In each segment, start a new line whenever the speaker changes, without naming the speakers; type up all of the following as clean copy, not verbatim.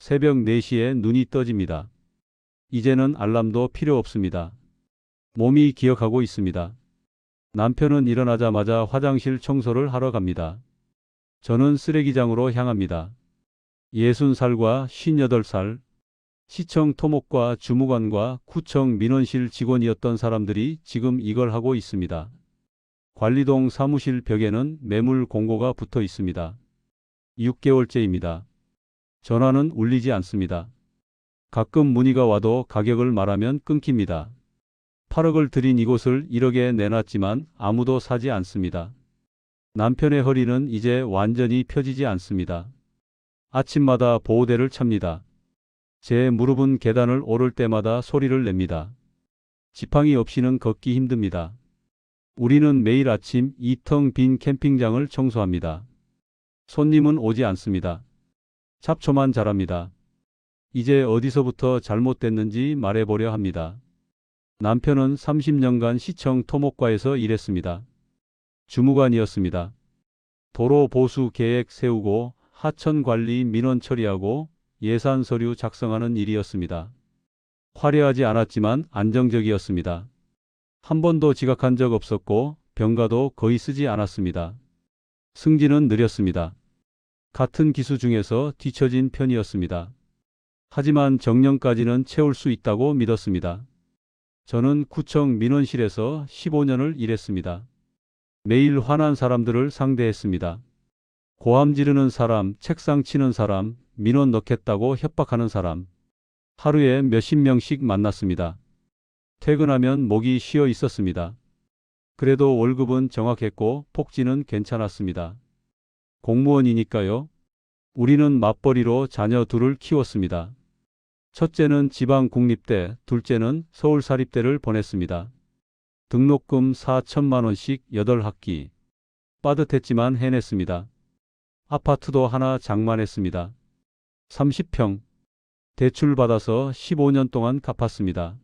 새벽 4시에 눈이 떠집니다. 이제는 알람도 필요 없습니다. 몸이 기억하고 있습니다. 남편은 일어나자마자 화장실 청소를 하러 갑니다. 저는 쓰레기장으로 향합니다. 60살과 58살, 시청 토목과 주무관과 구청 민원실 직원이었던 사람들이 지금 이걸 하고 있습니다. 관리동 사무실 벽에는 매물 공고가 붙어 있습니다. 6개월째입니다. 전화는 울리지 않습니다. 가끔 문의가 와도 가격을 말하면 끊깁니다. 8억을 들인 이곳을 1억에 내놨지만 아무도 사지 않습니다. 남편의 허리는 이제 완전히 펴지지 않습니다. 아침마다 보호대를 찹니다. 제 무릎은 계단을 오를 때마다 소리를 냅니다. 지팡이 없이는 걷기 힘듭니다. 우리는 매일 아침 이 텅 빈 캠핑장을 청소합니다. 손님은 오지 않습니다. 잡초만 자랍니다. 이제 어디서부터 잘못됐는지 말해보려 합니다. 남편은 30년간 시청 토목과에서 일했습니다. 주무관이었습니다. 도로 보수 계획 세우고 하천 관리 민원 처리하고 예산 서류 작성하는 일이었습니다. 화려하지 않았지만 안정적이었습니다. 한 번도 지각한 적 없었고 병가도 거의 쓰지 않았습니다. 승진은 느렸습니다. 같은 기수 중에서 뒤처진 편이었습니다. 하지만 정년까지는 채울 수 있다고 믿었습니다. 저는 구청 민원실에서 15년을 일했습니다. 매일 화난 사람들을 상대했습니다. 고함 지르는 사람, 책상 치는 사람, 민원 넣겠다고 협박하는 사람. 하루에 몇십 명씩 만났습니다. 퇴근하면 목이 쉬어 있었습니다. 그래도 월급은 정확했고 복지는 괜찮았습니다. 공무원이니까요. 우리는 맞벌이로 자녀 둘을 키웠습니다. 첫째는 지방국립대, 둘째는 서울사립대를 보냈습니다. 등록금 4천만 원씩 8학기. 빠듯했지만 해냈습니다. 아파트도 하나 장만했습니다. 30평. 대출 받아서 15년 동안 갚았습니다.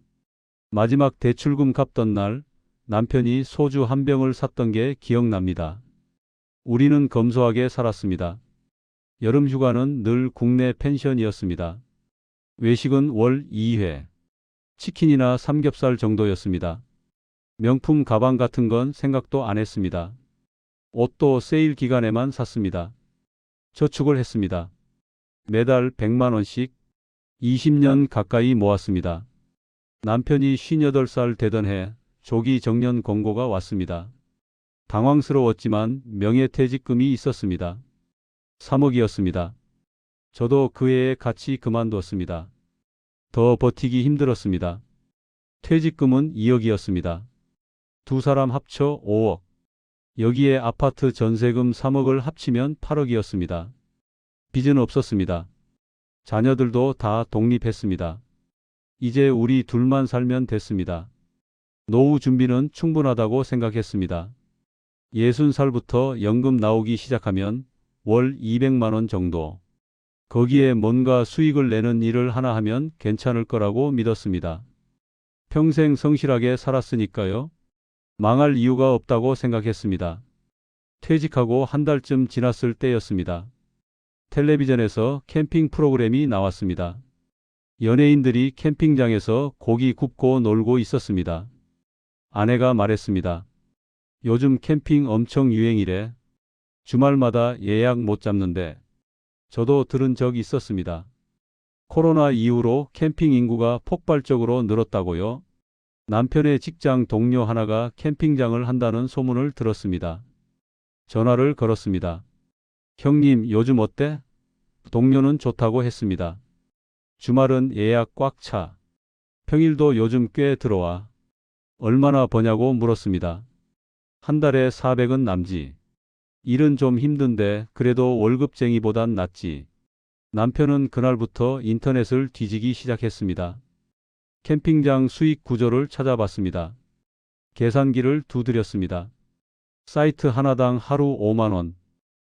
마지막 대출금 갚던 날 남편이 소주 한 병을 샀던 게 기억납니다. 우리는 검소하게 살았습니다. 여름 휴가는 늘 국내 펜션이었습니다. 외식은 월 2회. 치킨이나 삼겹살 정도였습니다. 명품 가방 같은 건 생각도 안 했습니다. 옷도 세일 기간에만 샀습니다. 저축을 했습니다. 매달 100만 원씩 20년 가까이 모았습니다. 남편이 58살 되던 해 조기 정년 권고가 왔습니다. 당황스러웠지만 명예퇴직금이 있었습니다. 3억이었습니다. 저도 그 해에 같이 그만두었습니다. 더 버티기 힘들었습니다. 퇴직금은 2억이었습니다. 두 사람 합쳐 5억. 여기에 아파트 전세금 3억을 합치면 8억이었습니다. 빚은 없었습니다. 자녀들도 다 독립했습니다. 이제 우리 둘만 살면 됐습니다. 노후 준비는 충분하다고 생각했습니다. 60살부터 연금 나오기 시작하면 월 200만 원 정도. 거기에 뭔가 수익을 내는 일을 하나 하면 괜찮을 거라고 믿었습니다. 평생 성실하게 살았으니까요. 망할 이유가 없다고 생각했습니다. 퇴직하고 한 달쯤 지났을 때였습니다. 텔레비전에서 캠핑 프로그램이 나왔습니다. 연예인들이 캠핑장에서 고기 굽고 놀고 있었습니다. 아내가 말했습니다. 요즘 캠핑 엄청 유행이래. 주말마다 예약 못 잡는데. 저도 들은 적 있었습니다. 코로나 이후로 캠핑 인구가 폭발적으로 늘었다고요? 남편의 직장 동료 하나가 캠핑장을 한다는 소문을 들었습니다. 전화를 걸었습니다. 형님, 요즘 어때? 동료는 좋다고 했습니다. 주말은 예약 꽉 차. 평일도 요즘 꽤 들어와. 얼마나 버냐고 물었습니다. 한 달에 400은 남지. 일은 좀 힘든데 그래도 월급쟁이보단 낫지. 남편은 그날부터 인터넷을 뒤지기 시작했습니다. 캠핑장 수익 구조를 찾아봤습니다. 계산기를 두드렸습니다. 사이트 하나당 하루 5만 원.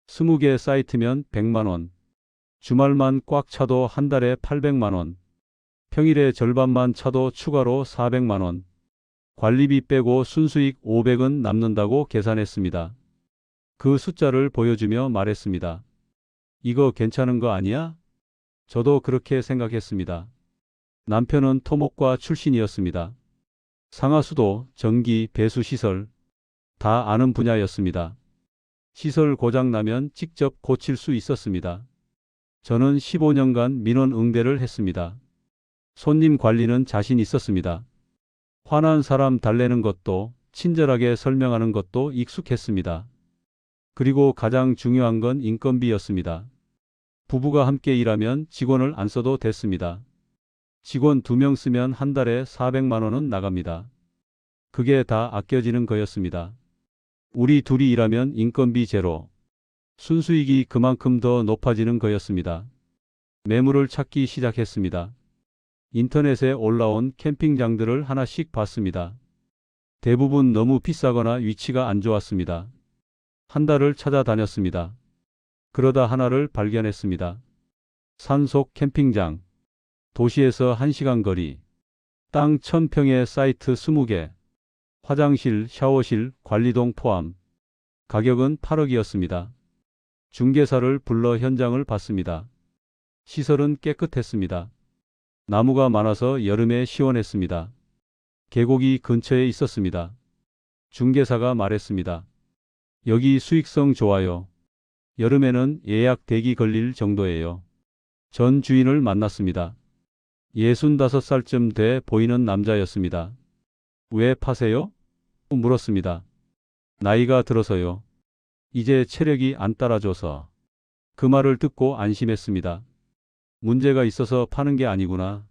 20개 사이트면 100만 원. 주말만 꽉 차도 한 달에 800만 원. 평일에 절반만 차도 추가로 400만 원. 관리비 빼고 순수익 500은 남는다고 계산했습니다. 그 숫자를 보여주며 말했습니다. 이거 괜찮은 거 아니야? 저도 그렇게 생각했습니다. 남편은 토목과 출신이었습니다. 상하수도, 전기, 배수시설 다 아는 분야였습니다. 시설 고장 나면 직접 고칠 수 있었습니다. 저는 15년간 민원 응대를 했습니다. 손님 관리는 자신 있었습니다. 화난 사람 달래는 것도 친절하게 설명하는 것도 익숙했습니다. 그리고 가장 중요한 건 인건비였습니다. 부부가 함께 일하면 직원을 안 써도 됐습니다. 직원 2명 쓰면 한 달에 400만 원은 나갑니다. 그게 다 아껴지는 거였습니다. 우리 둘이 일하면 인건비 제로. 순수익이 그만큼 더 높아지는 거였습니다. 매물을 찾기 시작했습니다. 인터넷에 올라온 캠핑장들을 하나씩 봤습니다. 대부분 너무 비싸거나 위치가 안 좋았습니다. 한 달을 찾아다녔습니다. 그러다 하나를 발견했습니다. 산속 캠핑장. 도시에서 1시간 거리. 땅 1000평에 사이트 20개. 화장실, 샤워실, 관리동 포함. 가격은 8억이었습니다. 중개사를 불러 현장을 봤습니다. 시설은 깨끗했습니다. 나무가 많아서 여름에 시원했습니다. 계곡이 근처에 있었습니다. 중개사가 말했습니다. 여기 수익성 좋아요. 여름에는 예약 대기 걸릴 정도예요. 전 주인을 만났습니다. 65살쯤 돼 보이는 남자였습니다. 왜 파세요? 물었습니다. 나이가 들어서요. 이제 체력이 안 따라줘서. 그 말을 듣고 안심했습니다. 문제가 있어서 파는 게 아니구나.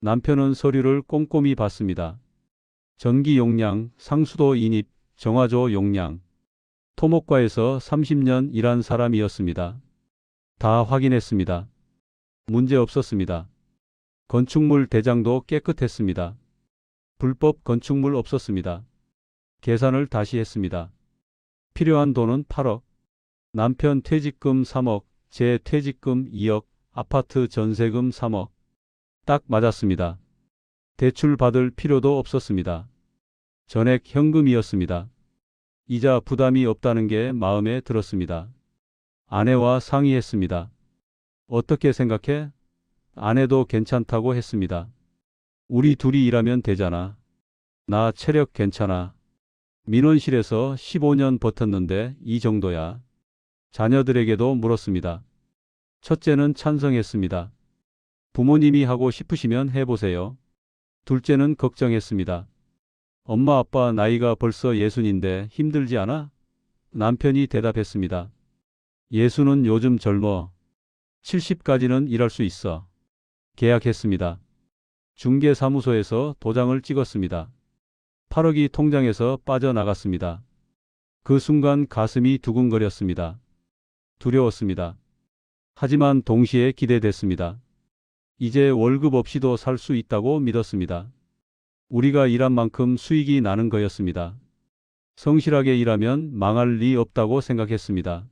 남편은 서류를 꼼꼼히 봤습니다. 전기 용량, 상수도 인입, 정화조 용량. 토목과에서 30년 일한 사람이었습니다. 다 확인했습니다. 문제 없었습니다. 건축물 대장도 깨끗했습니다. 불법 건축물 없었습니다. 계산을 다시 했습니다. 필요한 돈은 8억. 남편 퇴직금 3억, 제 퇴직금 2억, 아파트 전세금 3억. 딱 맞았습니다. 대출 받을 필요도 없었습니다. 전액 현금이었습니다. 이자 부담이 없다는 게 마음에 들었습니다. 아내와 상의했습니다. 어떻게 생각해? 아내도 괜찮다고 했습니다. 우리 둘이 일하면 되잖아. 나 체력 괜찮아. 민원실에서 15년 버텼는데 이 정도야. 자녀들에게도 물었습니다. 첫째는 찬성했습니다. 부모님이 하고 싶으시면 해보세요. 둘째는 걱정했습니다. 엄마 아빠 나이가 벌써 60인데 힘들지 않아? 남편이 대답했습니다. 60은 요즘 젊어. 70까지는 일할 수 있어. 계약했습니다. 중개사무소에서 도장을 찍었습니다. 8억이 통장에서 빠져나갔습니다. 그 순간 가슴이 두근거렸습니다. 두려웠습니다. 하지만 동시에 기대됐습니다. 이제 월급 없이도 살 수 있다고 믿었습니다. 우리가 일한 만큼 수익이 나는 거였습니다. 성실하게 일하면 망할 리 없다고 생각했습니다.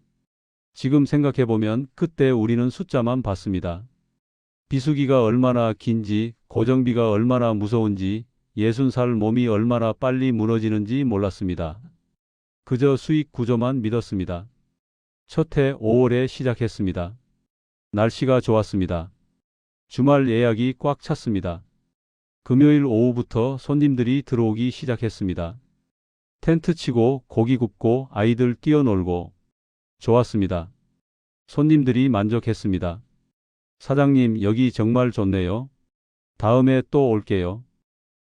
지금 생각해보면 그때 우리는 숫자만 봤습니다. 비수기가 얼마나 긴지, 고정비가 얼마나 무서운지, 60살 몸이 얼마나 빨리 무너지는지 몰랐습니다. 그저 수익 구조만 믿었습니다. 첫 해 5월에 시작했습니다. 날씨가 좋았습니다. 주말 예약이 꽉 찼습니다. 금요일 오후부터 손님들이 들어오기 시작했습니다. 텐트 치고 고기 굽고 아이들 뛰어놀고 좋았습니다. 손님들이 만족했습니다. 사장님, 여기 정말 좋네요. 다음에 또 올게요.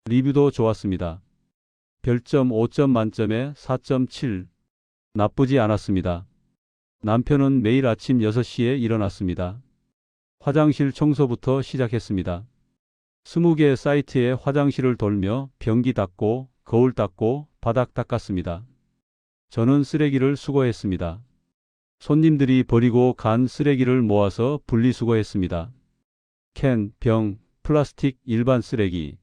리뷰도 좋았습니다. 별점 5점 만점에 4.7. 나쁘지 않았습니다. 남편은 매일 아침 6시에 일어났습니다. 화장실 청소부터 시작했습니다. 20개 사이트에 화장실을 돌며 변기 닦고 거울 닦고 바닥 닦았습니다. 저는 쓰레기를 수거했습니다. 손님들이 버리고 간 쓰레기를 모아서 분리수거했습니다. 캔, 병, 플라스틱, 일반 쓰레기.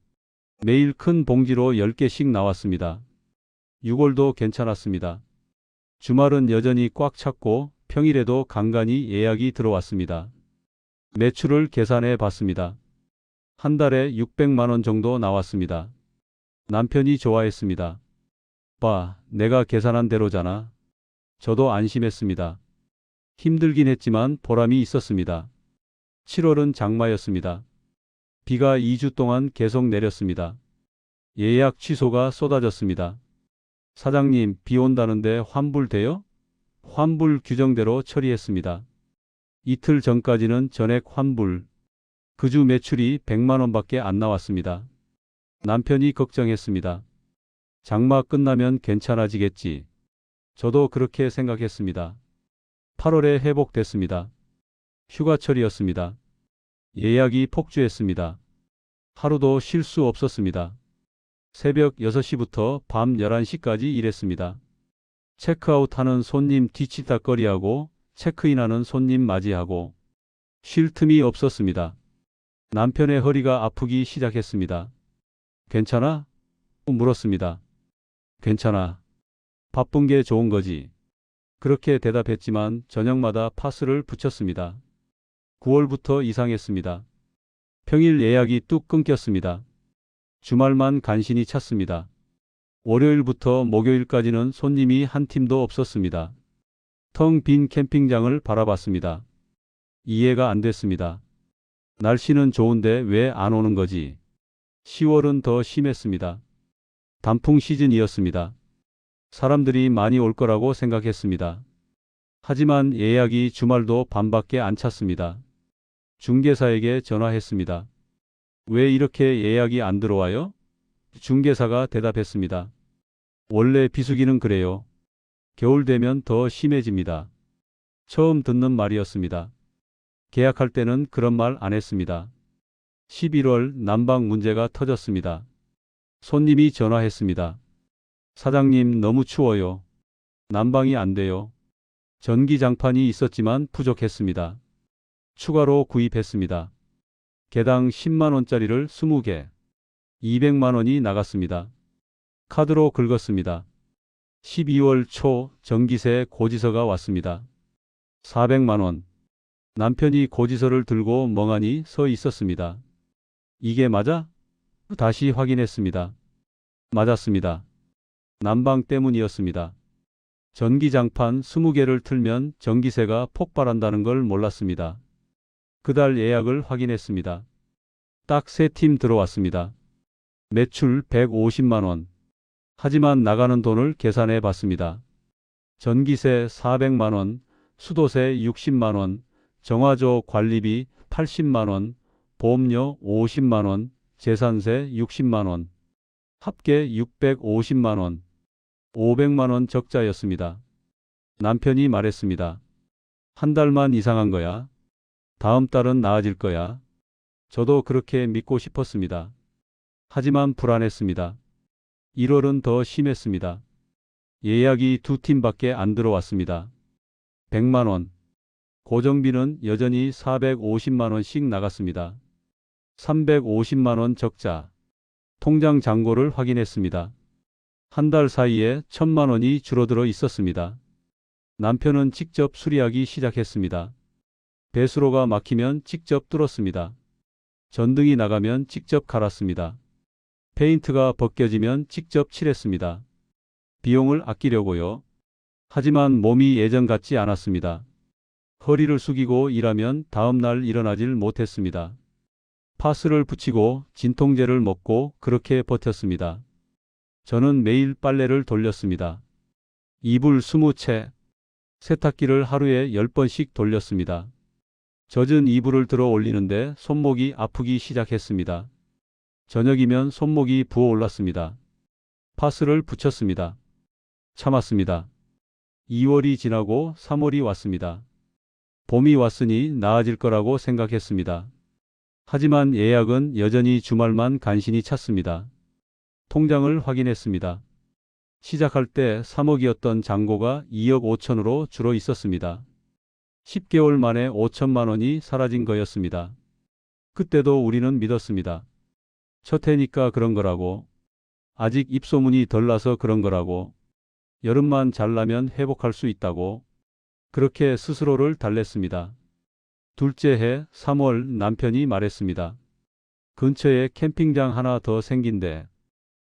매일 큰 봉지로 10개씩 나왔습니다. 6월도 괜찮았습니다. 주말은 여전히 꽉 찼고 평일에도 간간히 예약이 들어왔습니다. 매출을 계산해 봤습니다. 한 달에 600만 원 정도 나왔습니다. 남편이 좋아했습니다. 봐, 내가 계산한 대로잖아. 저도 안심했습니다. 힘들긴 했지만 보람이 있었습니다. 7월은 장마였습니다. 비가 2주 동안 계속 내렸습니다. 예약 취소가 쏟아졌습니다. 사장님, 비 온다는데 환불돼요? 환불 규정대로 처리했습니다. 이틀 전까지는 전액 환불. 그 주 매출이 100만 원밖에 안 나왔습니다. 남편이 걱정했습니다. 장마 끝나면 괜찮아지겠지. 저도 그렇게 생각했습니다. 8월에 회복됐습니다. 휴가철이었습니다. 예약이 폭주했습니다. 하루도 쉴 수 없었습니다. 새벽 6시부터 밤 11시까지 일했습니다. 체크아웃하는 손님 뒤치다꺼리하고 체크인하는 손님 맞이하고 쉴 틈이 없었습니다. 남편의 허리가 아프기 시작했습니다. 괜찮아? 물었습니다. 괜찮아. 바쁜 게 좋은 거지. 그렇게 대답했지만 저녁마다 파스를 붙였습니다. 9월부터 이상했습니다. 평일 예약이 뚝 끊겼습니다. 주말만 간신히 찼습니다. 월요일부터 목요일까지는 손님이 한 팀도 없었습니다. 텅 빈 캠핑장을 바라봤습니다. 이해가 안 됐습니다. 날씨는 좋은데 왜 안 오는 거지? 10월은 더 심했습니다. 단풍 시즌이었습니다. 사람들이 많이 올 거라고 생각했습니다. 하지만 예약이 주말도 반밖에 안 찼습니다. 중개사에게 전화했습니다. 왜 이렇게 예약이 안 들어와요? 중개사가 대답했습니다. 원래 비수기는 그래요. 겨울 되면 더 심해집니다. 처음 듣는 말이었습니다. 계약할 때는 그런 말 안 했습니다. 11월 난방 문제가 터졌습니다. 손님이 전화했습니다. 사장님, 너무 추워요. 난방이 안 돼요. 전기장판이 있었지만 부족했습니다. 추가로 구입했습니다. 개당 10만 원짜리를 20개. 200만 원이 나갔습니다. 카드로 긁었습니다. 12월 초 전기세 고지서가 왔습니다. 400만 원. 남편이 고지서를 들고 멍하니 서 있었습니다. 이게 맞아? 다시 확인했습니다. 맞았습니다. 난방 때문이었습니다. 전기장판 20개를 틀면 전기세가 폭발한다는 걸 몰랐습니다. 그달 예약을 확인했습니다. 딱 3팀 들어왔습니다. 매출 150만 원. 하지만 나가는 돈을 계산해 봤습니다. 전기세 400만 원, 수도세 60만 원, 정화조 관리비 80만 원, 보험료 50만 원, 재산세 60만 원. 합계 650만 원. 500만 원 적자였습니다. 남편이 말했습니다. 한 달만 이상한 거야. 다음 달은 나아질 거야. 저도 그렇게 믿고 싶었습니다. 하지만 불안했습니다. 1월은 더 심했습니다. 예약이 2팀밖에 안 들어왔습니다. 100만 원. 고정비는 여전히 450만 원씩 나갔습니다. 350만 원 적자. 통장 잔고를 확인했습니다. 한 달 사이에 1,000만 원이 줄어들어 있었습니다. 남편은 직접 수리하기 시작했습니다. 배수로가 막히면 직접 뚫었습니다. 전등이 나가면 직접 갈았습니다. 페인트가 벗겨지면 직접 칠했습니다. 비용을 아끼려고요. 하지만 몸이 예전 같지 않았습니다. 허리를 숙이고 일하면 다음 날 일어나질 못했습니다. 파스를 붙이고 진통제를 먹고 그렇게 버텼습니다. 저는 매일 빨래를 돌렸습니다. 이불 20채, 세탁기를 하루에 10번씩 돌렸습니다. 젖은 이불을 들어 올리는데 손목이 아프기 시작했습니다. 저녁이면 손목이 부어올랐습니다. 파스를 붙였습니다. 참았습니다. 2월이 지나고 3월이 왔습니다. 봄이 왔으니 나아질 거라고 생각했습니다. 하지만 예약은 여전히 주말만 간신히 찼습니다. 통장을 확인했습니다. 시작할 때 3억이었던 잔고가 2억 5천으로 줄어 있었습니다. 10개월 만에 5천만 원이 사라진 거였습니다. 그때도 우리는 믿었습니다. 첫 해니까 그런 거라고. 아직 입소문이 덜 나서 그런 거라고. 여름만 잘 나면 회복할 수 있다고. 그렇게 스스로를 달랬습니다. 둘째 해 3월 남편이 말했습니다. 근처에 캠핑장 하나 더 생긴대.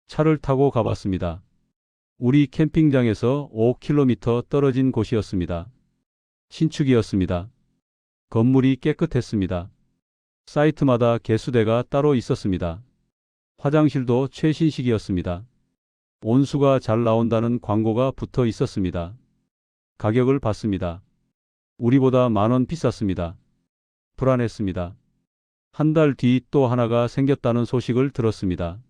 차를 타고 가봤습니다. 우리 캠핑장에서 5km 떨어진 곳이었습니다. 신축이었습니다. 건물이 깨끗했습니다. 사이트마다 개수대가 따로 있었습니다. 화장실도 최신식이었습니다. 온수가 잘 나온다는 광고가 붙어 있었습니다. 가격을 봤습니다. 우리보다 10,000원 비쌌습니다. 불안했습니다. 한 달 뒤 또 하나가 생겼다는 소식을 들었습니다.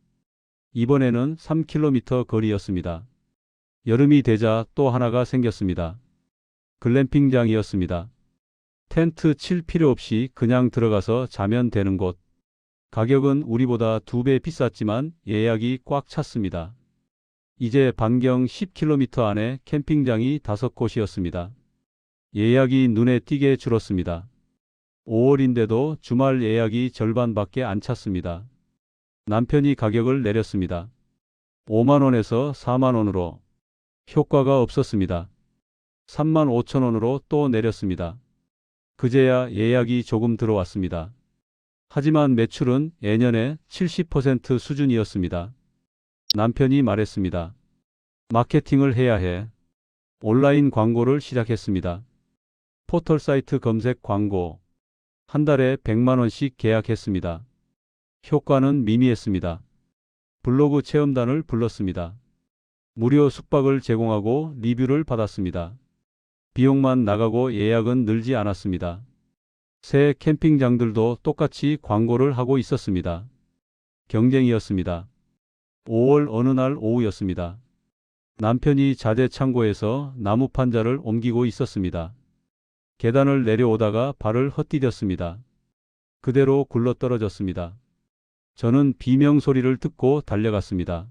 이번에는 3km 거리였습니다. 여름이 되자 또 하나가 생겼습니다. 글램핑장이었습니다. 텐트 칠 필요 없이 그냥 들어가서 자면 되는 곳. 가격은 우리보다 2배 비쌌지만 예약이 꽉 찼습니다. 이제 반경 10km 안에 캠핑장이 5곳이었습니다. 예약이 눈에 띄게 줄었습니다. 5월인데도 주말 예약이 절반밖에 안 찼습니다. 남편이 가격을 내렸습니다. 50,000원에서 40,000원으로. 효과가 없었습니다. 35,000원으로 또 내렸습니다. 그제야 예약이 조금 들어왔습니다. 하지만 매출은 예년의 70% 수준이었습니다. 남편이 말했습니다. 마케팅을 해야 해. 온라인 광고를 시작했습니다. 포털 사이트 검색 광고. 한 달에 100만원씩 계약했습니다. 효과는 미미했습니다. 블로그 체험단을 불렀습니다. 무료 숙박을 제공하고 리뷰를 받았습니다. 비용만 나가고 예약은 늘지 않았습니다. 새 캠핑장들도 똑같이 광고를 하고 있었습니다. 경쟁이었습니다. 5월 어느 날 오후였습니다. 남편이 자재 창고에서 나무 판자를 옮기고 있었습니다. 계단을 내려오다가 발을 헛디뎠습니다. 그대로 굴러떨어졌습니다. 저는 비명 소리를 듣고 달려갔습니다.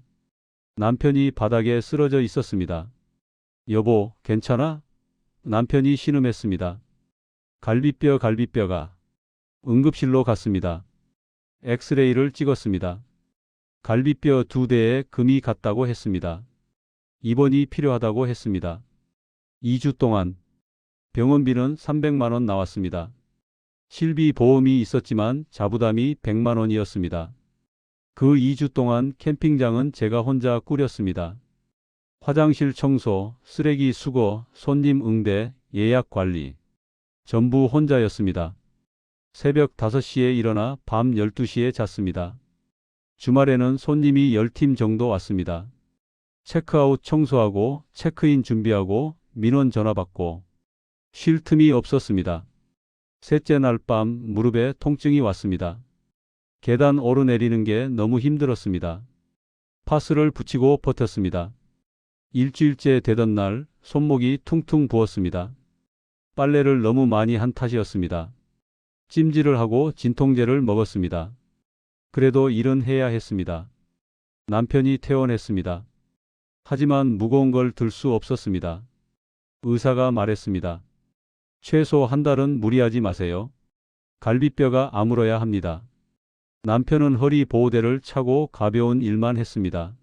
남편이 바닥에 쓰러져 있었습니다. 여보, 괜찮아? 남편이 신음했습니다. 갈비뼈가. 응급실로 갔습니다. 엑스레이를 찍었습니다. 갈비뼈 2대에 금이 갔다고 했습니다. 입원이 필요하다고 했습니다. 2주 동안 병원비는 300만원 나왔습니다. 실비 보험이 있었지만 자부담이 100만원이었습니다. 그 2주 동안 캠핑장은 제가 혼자 꾸렸습니다. 화장실 청소, 쓰레기 수거, 손님 응대, 예약 관리. 전부 혼자였습니다. 새벽 5시에 일어나 밤 12시에 잤습니다. 주말에는 손님이 10팀 정도 왔습니다. 체크아웃 청소하고 체크인 준비하고 민원 전화 받고 쉴 틈이 없었습니다. 셋째 날 밤 무릎에 통증이 왔습니다. 계단 오르내리는 게 너무 힘들었습니다. 파스를 붙이고 버텼습니다. 일주일째 되던 날 손목이 퉁퉁 부었습니다. 빨래를 너무 많이 한 탓이었습니다. 찜질을 하고 진통제를 먹었습니다. 그래도 일은 해야 했습니다. 남편이 퇴원했습니다. 하지만 무거운 걸 들 수 없었습니다. 의사가 말했습니다. 최소 한 달은 무리하지 마세요. 갈비뼈가 아물어야 합니다. 남편은 허리 보호대를 차고 가벼운 일만 했습니다.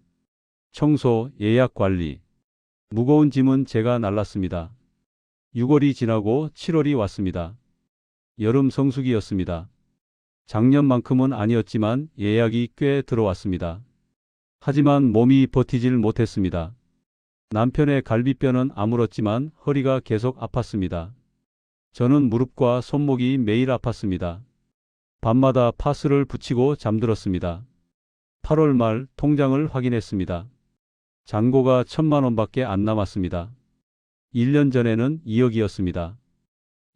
청소, 예약 관리. 무거운 짐은 제가 날랐습니다. 6월이 지나고 7월이 왔습니다. 여름 성수기였습니다. 작년만큼은 아니었지만 예약이 꽤 들어왔습니다. 하지만 몸이 버티질 못했습니다. 남편의 갈비뼈는 아물었지만 허리가 계속 아팠습니다. 저는 무릎과 손목이 매일 아팠습니다. 밤마다 파스를 붙이고 잠들었습니다. 8월 말 통장을 확인했습니다. 잔고가 1,000만원밖에 안 남았습니다. 1년 전에는 2억이었습니다.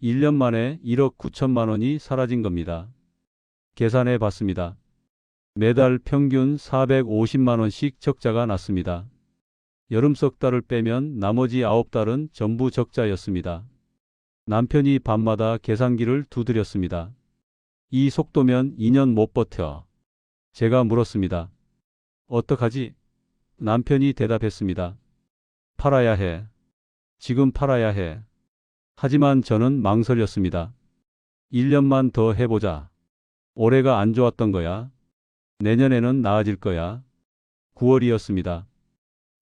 1년 만에 1억 9천만원이 사라진 겁니다. 계산해 봤습니다. 매달 평균 450만원씩 적자가 났습니다. 여름 석 달을 빼면 나머지 9달은 전부 적자였습니다. 남편이 밤마다 계산기를 두드렸습니다. 이 속도면 2년 못 버텨. 제가 물었습니다. 어떡하지? 남편이 대답했습니다. 팔아야 해. 지금 팔아야 해. 하지만 저는 망설였습니다. 1년만 더 해보자. 올해가 안 좋았던 거야. 내년에는 나아질 거야. 9월이었습니다.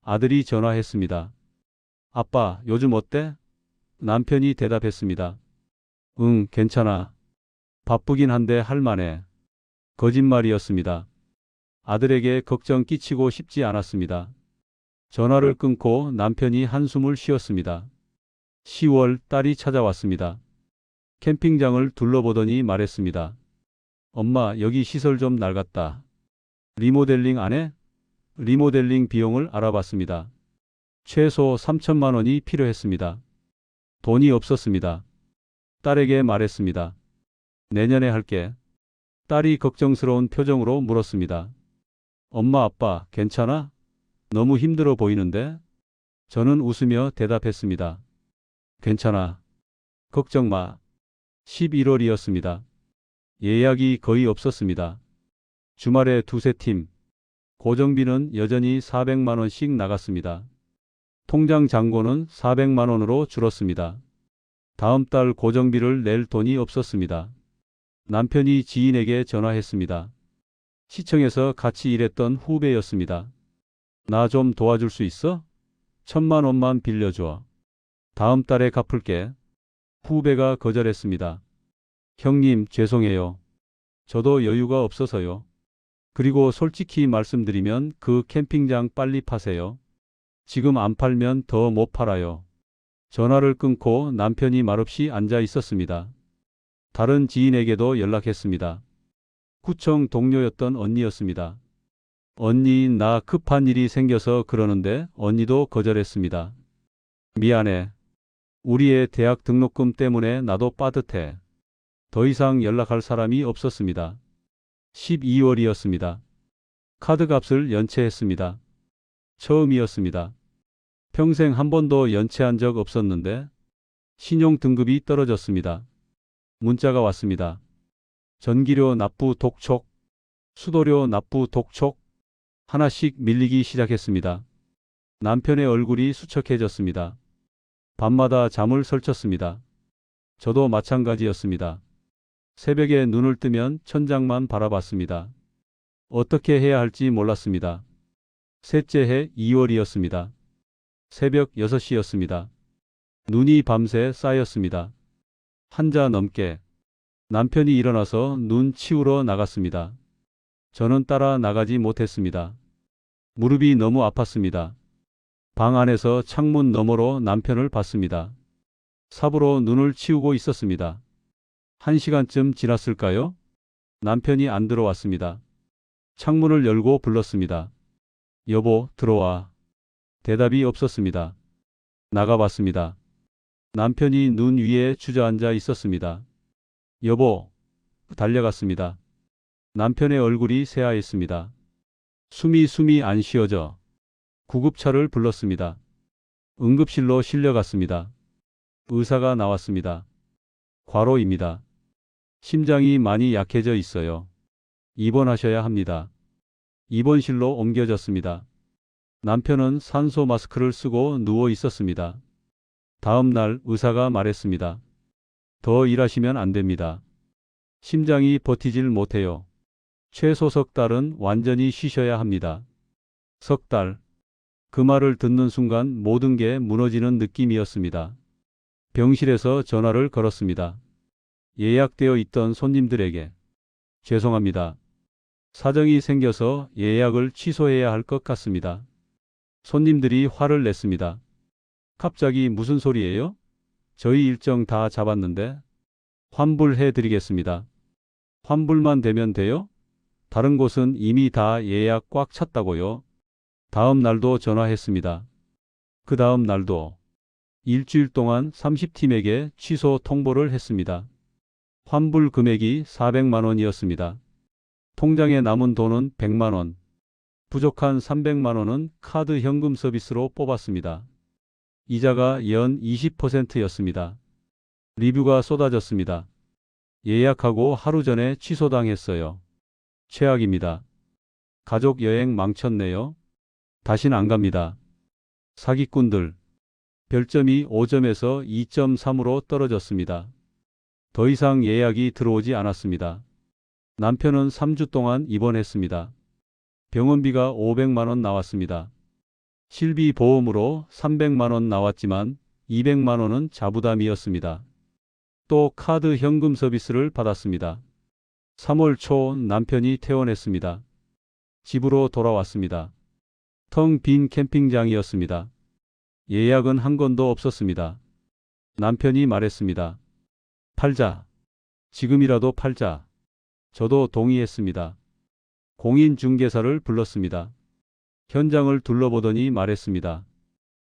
아들이 전화했습니다. 아빠, 요즘 어때? 남편이 대답했습니다. 응, 괜찮아. 바쁘긴 한데 할만해. 거짓말이었습니다. 아들에게 걱정 끼치고 싶지 않았습니다. 전화를 끊고 남편이 한숨을 쉬었습니다. 10월 딸이 찾아왔습니다. 캠핑장을 둘러보더니 말했습니다. 엄마, 여기 시설 좀 낡았다. 리모델링 안 해? 리모델링 비용을 알아봤습니다. 최소 3천만 원이 필요했습니다. 돈이 없었습니다. 딸에게 말했습니다. 내년에 할게. 딸이 걱정스러운 표정으로 물었습니다. 엄마, 아빠, 괜찮아? 너무 힘들어 보이는데? 저는 웃으며 대답했습니다. 괜찮아. 걱정 마. 11월이었습니다. 예약이 거의 없었습니다. 주말에 두세 팀. 고정비는 여전히 400만 원씩 나갔습니다. 통장 잔고는 400만 원으로 줄었습니다. 다음 달 고정비를 낼 돈이 없었습니다. 남편이 지인에게 전화했습니다. 시청에서 같이 일했던 후배였습니다. 나 좀 도와줄 수 있어? 1,000만 원만 빌려줘. 다음 달에 갚을게. 후배가 거절했습니다. 형님, 죄송해요. 저도 여유가 없어서요. 그리고 솔직히 말씀드리면 그 캠핑장 빨리 파세요. 지금 안 팔면 더 못 팔아요. 전화를 끊고 남편이 말없이 앉아 있었습니다. 다른 지인에게도 연락했습니다. 구청 동료였던 언니였습니다. 언니, 나 급한 일이 생겨서 그러는데 언니도 거절했습니다. 미안해. 우리의 대학 등록금 때문에 나도 빠듯해. 더 이상 연락할 사람이 없었습니다. 12월이었습니다. 카드값을 연체했습니다. 처음이었습니다. 평생 한 번도 연체한 적 없었는데 신용 등급이 떨어졌습니다. 문자가 왔습니다. 전기료 납부 독촉, 수도료 납부 독촉. 하나씩 밀리기 시작했습니다. 남편의 얼굴이 수척해졌습니다. 밤마다 잠을 설쳤습니다. 저도 마찬가지였습니다. 새벽에 눈을 뜨면 천장만 바라봤습니다. 어떻게 해야 할지 몰랐습니다. 셋째 해 2월이었습니다. 새벽 6시였습니다. 눈이 밤새 쌓였습니다. 한자 넘게. 남편이 일어나서 눈 치우러 나갔습니다. 저는 따라 나가지 못했습니다. 무릎이 너무 아팠습니다. 방 안에서 창문 너머로 남편을 봤습니다. 삽으로 눈을 치우고 있었습니다. 1시간쯤 지났을까요? 남편이 안 들어왔습니다. 창문을 열고 불렀습니다. 여보, 들어와. 대답이 없었습니다. 나가봤습니다. 남편이 눈 위에 주저앉아 있었습니다. 여보, 달려갔습니다. 남편의 얼굴이 새하였습니다. 숨이 안 쉬어져. 구급차를 불렀습니다. 응급실로 실려갔습니다. 의사가 나왔습니다. 과로입니다. 심장이 많이 약해져 있어요. 입원하셔야 합니다. 입원실로 옮겨졌습니다. 남편은 산소 마스크를 쓰고 누워 있었습니다. 다음 날 의사가 말했습니다. 더 일하시면 안 됩니다. 심장이 버티질 못해요. 최소 석 달은 완전히 쉬셔야 합니다. 석 달. 그 말을 듣는 순간 모든 게 무너지는 느낌이었습니다. 병실에서 전화를 걸었습니다. 예약되어 있던 손님들에게. 죄송합니다. 사정이 생겨서 예약을 취소해야 할 것 같습니다. 손님들이 화를 냈습니다. 갑자기 무슨 소리예요? 저희 일정 다 잡았는데. 환불해 드리겠습니다. 환불만 되면 돼요? 다른 곳은 이미 다 예약 꽉 찼다고요. 다음 날도 전화했습니다. 그 다음 날도. 일주일 동안 30팀에게 취소 통보를 했습니다. 환불 금액이 400만 원이었습니다. 통장에 남은 돈은 100만 원. 부족한 300만 원은 카드 현금 서비스로 뽑았습니다. 이자가 연 20%였습니다. 리뷰가 쏟아졌습니다. 예약하고 하루 전에 취소당했어요. 최악입니다. 가족 여행 망쳤네요. 다신 안 갑니다. 사기꾼들. 별점이 5점에서 2.3으로 떨어졌습니다. 더 이상 예약이 들어오지 않았습니다. 남편은 3주 동안 입원했습니다. 병원비가 500만 원 나왔습니다. 실비 보험으로 300만 원 나왔지만 200만 원은 자부담이었습니다. 또 카드 현금 서비스를 받았습니다. 3월 초 남편이 퇴원했습니다. 집으로 돌아왔습니다. 텅 빈 캠핑장이었습니다. 예약은 한 건도 없었습니다. 남편이 말했습니다. 팔자. 지금이라도 팔자. 저도 동의했습니다. 공인중개사를 불렀습니다. 현장을 둘러보더니 말했습니다.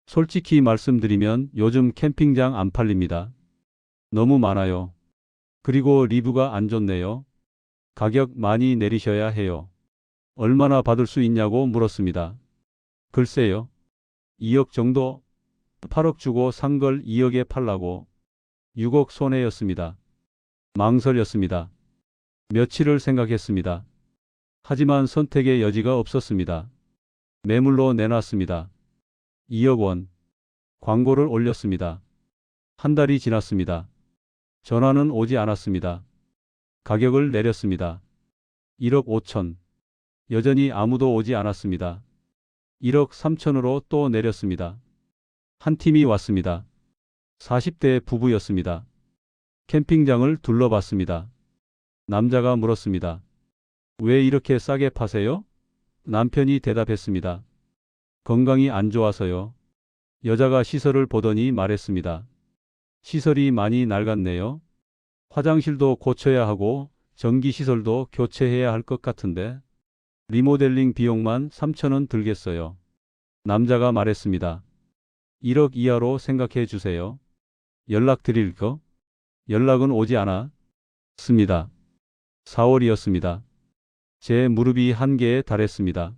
솔직히 말씀드리면 요즘 캠핑장 안 팔립니다. 너무 많아요. 그리고 리뷰가 안 좋네요. 가격 많이 내리셔야 해요. 얼마나 받을 수 있냐고 물었습니다. 글쎄요. 2억 정도? 8억 주고 산 걸 2억에 팔라고. 6억 손해였습니다. 망설였습니다. 며칠을 생각했습니다. 하지만 선택의 여지가 없었습니다. 매물로 내놨습니다. 2억 원. 광고를 올렸습니다. 한 달이 지났습니다. 전화는 오지 않았습니다. 가격을 내렸습니다. 1억 5천. 여전히 아무도 오지 않았습니다. 1억 3천으로 또 내렸습니다. 한 팀이 왔습니다. 40대 부부였습니다. 캠핑장을 둘러봤습니다. 남자가 물었습니다. 왜 이렇게 싸게 파세요? 남편이 대답했습니다. 건강이 안 좋아서요. 여자가 시설을 보더니 말했습니다. 시설이 많이 낡았네요. 화장실도 고쳐야 하고 전기시설도 교체해야 할 것 같은데 리모델링 비용만 3천원 들겠어요. 남자가 말했습니다. 1억 이하로 생각해 주세요. 연락드릴 거? 연락은 오지 않았습니다. 4월이었습니다. 제 무릎이 한계에 달했습니다.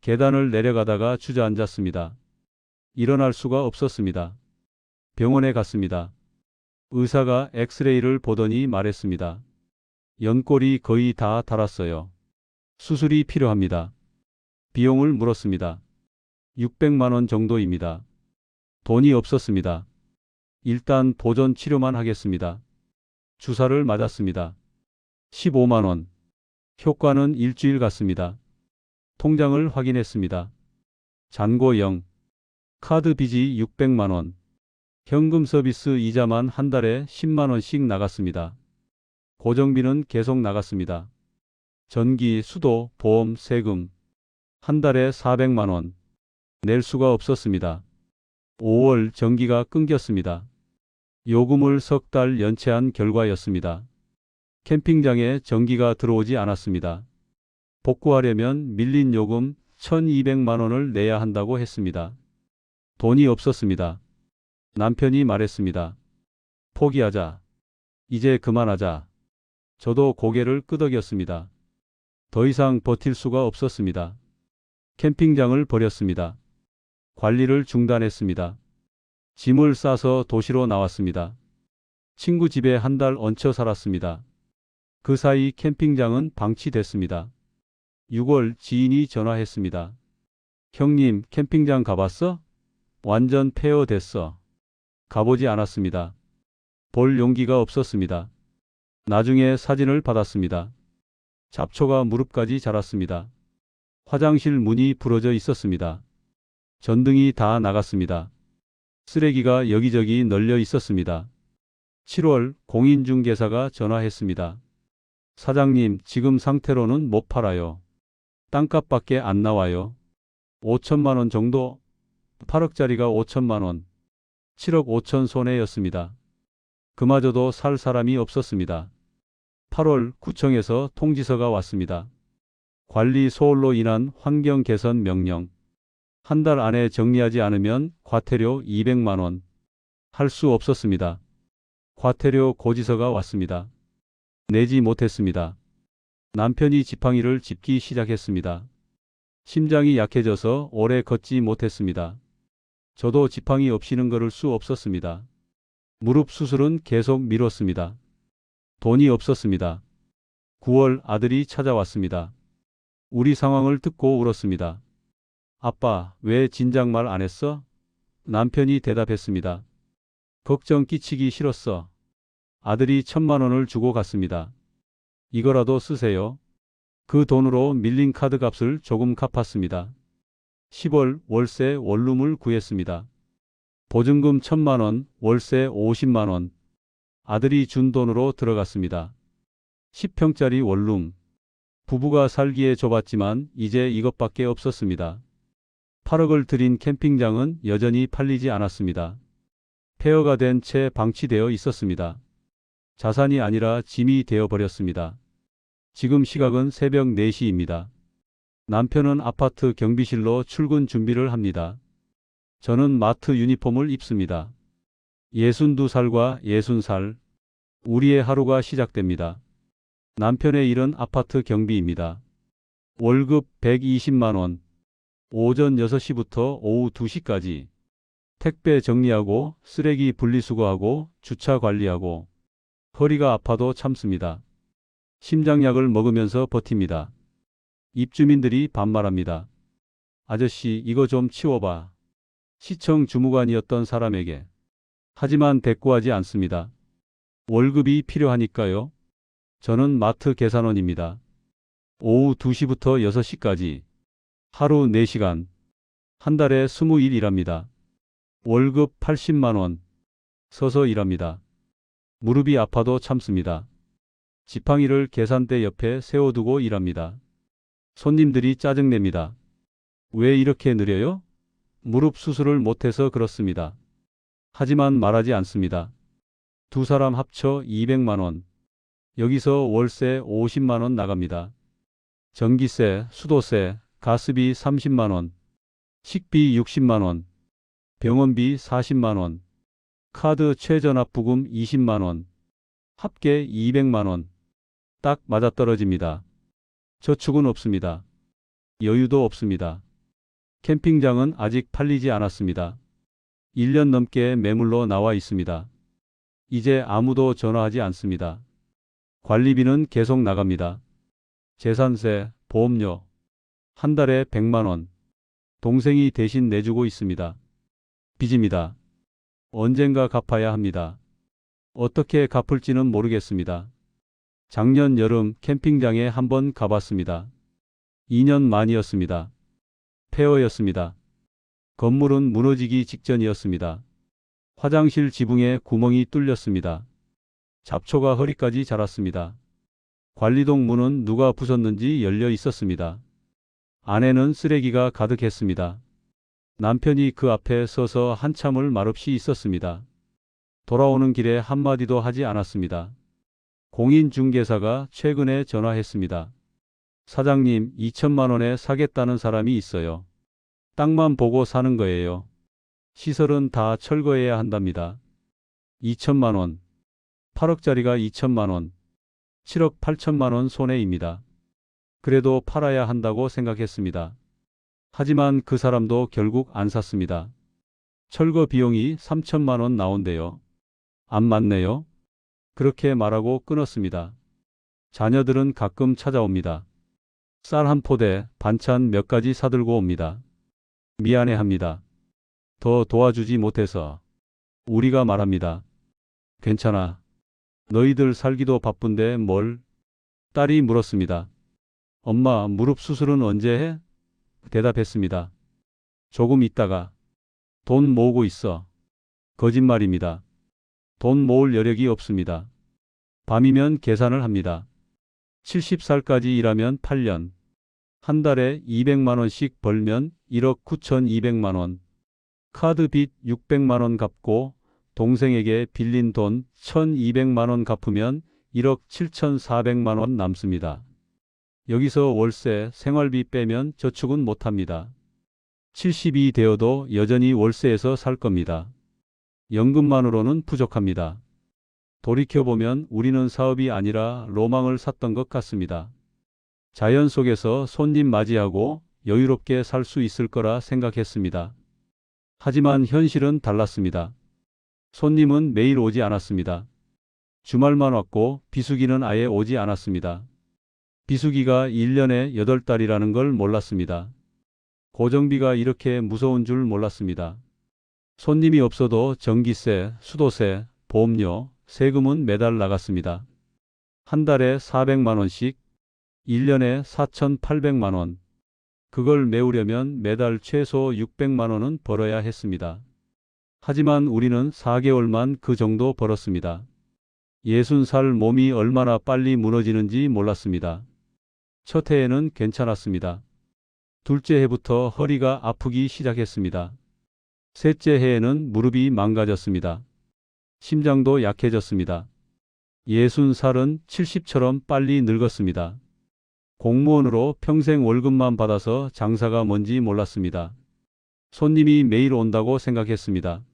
계단을 내려가다가 주저앉았습니다. 일어날 수가 없었습니다. 병원에 갔습니다. 의사가 엑스레이를 보더니 말했습니다. 연골이 거의 다 닳았어요. 수술이 필요합니다. 비용을 물었습니다. 600만 원 정도입니다. 돈이 없었습니다. 일단 보존 치료만 하겠습니다. 주사를 맞았습니다. 15만 원. 효과는 일주일 갔습니다. 통장을 확인했습니다. 잔고 0. 카드 빚이 600만 원. 현금 서비스 이자만 한 달에 10만 원씩 나갔습니다. 고정비는 계속 나갔습니다. 전기, 수도, 보험, 세금. 한 달에 400만 원. 낼 수가 없었습니다. 5월 전기가 끊겼습니다. 요금을 석 달 연체한 결과였습니다. 캠핑장에 전기가 들어오지 않았습니다. 복구하려면 밀린 요금 1,200만 원을 내야 한다고 했습니다. 돈이 없었습니다. 남편이 말했습니다. 포기하자. 이제 그만하자. 저도 고개를 끄덕였습니다. 더 이상 버틸 수가 없었습니다. 캠핑장을 버렸습니다. 관리를 중단했습니다. 짐을 싸서 도시로 나왔습니다. 친구 집에 한 달 얹혀 살았습니다. 그 사이 캠핑장은 방치됐습니다. 6월 지인이 전화했습니다. 형님, 캠핑장 가봤어? 완전 폐허됐어. 가보지 않았습니다. 볼 용기가 없었습니다. 나중에 사진을 받았습니다. 잡초가 무릎까지 자랐습니다. 화장실 문이 부러져 있었습니다. 전등이 다 나갔습니다. 쓰레기가 여기저기 널려 있었습니다. 7월 공인중개사가 전화했습니다. 사장님, 지금 상태로는 못 팔아요. 땅값밖에 안 나와요. 5천만 원 정도? 8억짜리가 5천만 원. 7억 5천 손해였습니다. 그마저도 살 사람이 없었습니다. 8월 구청에서 통지서가 왔습니다. 관리 소홀로 인한 환경 개선 명령. 한 달 안에 정리하지 않으면 과태료 200만 원. 할 수 없었습니다. 과태료 고지서가 왔습니다. 내지 못했습니다. 남편이 지팡이를 짚기 시작했습니다. 심장이 약해져서 오래 걷지 못했습니다. 저도 지팡이 없이는 걸을 수 없었습니다. 무릎 수술은 계속 미뤘습니다. 돈이 없었습니다. 9월 아들이 찾아왔습니다. 우리 상황을 듣고 울었습니다. 아빠, 왜 진작 말 안 했어? 남편이 대답했습니다. 걱정 끼치기 싫었어. 아들이 1,000만 원을 주고 갔습니다. 이거라도 쓰세요. 그 돈으로 밀린 카드 값을 조금 갚았습니다. 10월 월세 원룸을 구했습니다. 보증금 1,000만 원, 월세 50만 원. 아들이 준 돈으로 들어갔습니다. 10평짜리 원룸. 부부가 살기에 좁았지만 이제 이것밖에 없었습니다. 8억을 들인 캠핑장은 여전히 팔리지 않았습니다. 폐허가 된 채 방치되어 있었습니다. 자산이 아니라 짐이 되어버렸습니다. 지금 시각은 새벽 4시입니다. 남편은 아파트 경비실로 출근 준비를 합니다. 저는 마트 유니폼을 입습니다. 62살과 60살. 우리의 하루가 시작됩니다. 남편의 일은 아파트 경비입니다. 월급 120만 원. 오전 6시부터 오후 2시까지. 택배 정리하고 쓰레기 분리수거하고 주차 관리하고. 허리가 아파도 참습니다. 심장약을 먹으면서 버팁니다. 입주민들이 반말합니다. 아저씨, 이거 좀 치워봐. 시청 주무관이었던 사람에게. 하지만 대꾸하지 않습니다. 월급이 필요하니까요. 저는 마트 계산원입니다. 오후 2시부터 6시까지. 하루 4시간. 한 달에 20일 일합니다. 월급 80만 원. 서서 일합니다. 무릎이 아파도 참습니다. 지팡이를 계산대 옆에 세워두고 일합니다. 손님들이 짜증냅니다. 왜 이렇게 느려요? 무릎 수술을 못해서 그렇습니다. 하지만 말하지 않습니다. 두 사람 합쳐 200만 원. 여기서 월세 50만 원 나갑니다. 전기세, 수도세, 가스비 30만 원, 식비 60만 원, 병원비 40만 원, 카드 최저납부금 20만 원, 합계 200만 원. 딱 맞아떨어집니다. 저축은 없습니다. 여유도 없습니다. 캠핑장은 아직 팔리지 않았습니다. 1년 넘게 매물로 나와 있습니다. 이제 아무도 전화하지 않습니다. 관리비는 계속 나갑니다. 재산세, 보험료, 한 달에 100만 원. 동생이 대신 내주고 있습니다. 빚입니다. 언젠가 갚아야 합니다. 어떻게 갚을지는 모르겠습니다. 작년 여름 캠핑장에 한번 가봤습니다. 2년 만이었습니다. 폐허였습니다. 건물은 무너지기 직전이었습니다. 화장실 지붕에 구멍이 뚫렸습니다. 잡초가 허리까지 자랐습니다. 관리동 문은 누가 부쉈는지 열려 있었습니다. 안에는 쓰레기가 가득했습니다. 남편이 그 앞에 서서 한참을 말없이 있었습니다. 돌아오는 길에 한마디도 하지 않았습니다. 공인중개사가 최근에 전화했습니다. 사장님, 2천만 원에 사겠다는 사람이 있어요. 땅만 보고 사는 거예요. 시설은 다 철거해야 한답니다. 2천만 원. 8억짜리가 2천만 원. 7억 8천만 원 손해입니다. 그래도 팔아야 한다고 생각했습니다. 하지만 그 사람도 결국 안 샀습니다. 철거 비용이 3천만 원 나온대요. 안 맞네요. 그렇게 말하고 끊었습니다. 자녀들은 가끔 찾아옵니다. 쌀 한 포대, 반찬 몇 가지 사들고 옵니다. 미안해합니다. 더 도와주지 못해서. 우리가 말합니다. 괜찮아. 너희들 살기도 바쁜데 뭘? 딸이 물었습니다. 엄마, 무릎 수술은 언제 해? 대답했습니다. 조금 있다가. 돈 모으고 있어. 거짓말입니다. 돈 모을 여력이 없습니다. 밤이면 계산을 합니다. 70살까지 일하면 8년. 한 달에 200만 원씩 벌면 1억 9,200만 원. 카드 빚 600만 원 갚고 동생에게 빌린 돈 1,200만 원 갚으면 1억 7,400만 원 남습니다. 여기서 월세, 생활비 빼면 저축은 못합니다. 70이 되어도 여전히 월세에서 살 겁니다. 연금만으로는 부족합니다. 돌이켜보면 우리는 사업이 아니라 로망을 샀던 것 같습니다. 자연 속에서 손님 맞이하고 여유롭게 살 수 있을 거라 생각했습니다. 하지만 현실은 달랐습니다. 손님은 매일 오지 않았습니다. 주말만 왔고 비수기는 아예 오지 않았습니다. 비수기가 1년에 8달이라는 걸 몰랐습니다. 고정비가 이렇게 무서운 줄 몰랐습니다. 손님이 없어도 전기세, 수도세, 보험료, 세금은 매달 나갔습니다. 한 달에 400만 원씩, 1년에 4,800만 원. 그걸 메우려면 매달 최소 600만 원은 벌어야 했습니다. 하지만 우리는 4개월만 그 정도 벌었습니다. 60살 몸이 얼마나 빨리 무너지는지 몰랐습니다. 첫 해에는 괜찮았습니다. 둘째 해부터 허리가 아프기 시작했습니다. 셋째 해에는 무릎이 망가졌습니다. 심장도 약해졌습니다. 60살은 70처럼 빨리 늙었습니다. 공무원으로 평생 월급만 받아서 장사가 뭔지 몰랐습니다. 손님이 매일 온다고 생각했습니다.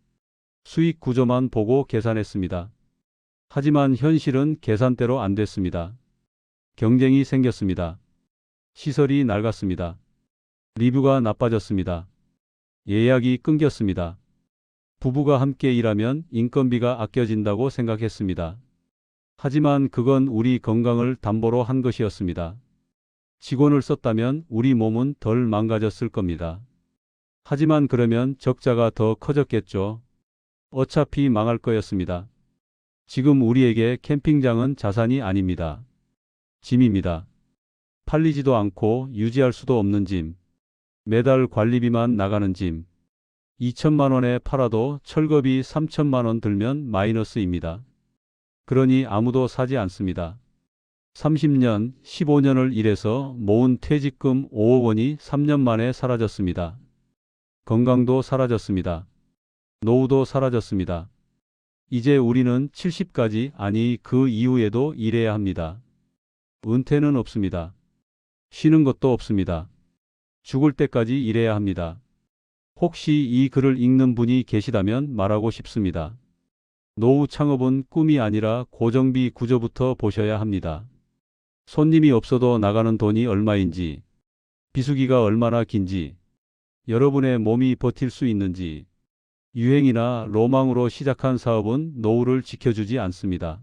수익 구조만 보고 계산했습니다. 하지만 현실은 계산대로 안 됐습니다. 경쟁이 생겼습니다. 시설이 낡았습니다. 리뷰가 나빠졌습니다. 예약이 끊겼습니다. 부부가 함께 일하면 인건비가 아껴진다고 생각했습니다. 하지만 그건 우리 건강을 담보로 한 것이었습니다. 직원을 썼다면 우리 몸은 덜 망가졌을 겁니다. 하지만 그러면 적자가 더 커졌겠죠. 어차피 망할 거였습니다. 지금 우리에게 캠핑장은 자산이 아닙니다. 짐입니다. 팔리지도 않고 유지할 수도 없는 짐. 매달 관리비만 나가는 짐. 2천만 원에 팔아도 철거비 3천만 원 들면 마이너스입니다. 그러니 아무도 사지 않습니다. 30년, 15년을 일해서 모은 퇴직금 5억 원이 3년 만에 사라졌습니다. 건강도 사라졌습니다. 노후도 사라졌습니다. 이제 우리는 70까지 아니 그 이후에도 일해야 합니다. 은퇴는 없습니다. 쉬는 것도 없습니다. 죽을 때까지 일해야 합니다. 혹시 이 글을 읽는 분이 계시다면 말하고 싶습니다. 노후 창업은 꿈이 아니라 고정비 구조부터 보셔야 합니다. 손님이 없어도 나가는 돈이 얼마인지, 비수기가 얼마나 긴지, 여러분의 몸이 버틸 수 있는지, 유행이나 로망으로 시작한 사업은 노후를 지켜주지 않습니다.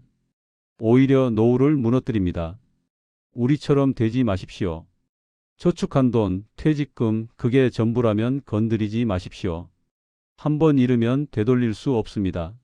오히려 노후를 무너뜨립니다. 우리처럼 되지 마십시오. 저축한 돈, 퇴직금, 그게 전부라면 건드리지 마십시오. 한번 잃으면 되돌릴 수 없습니다.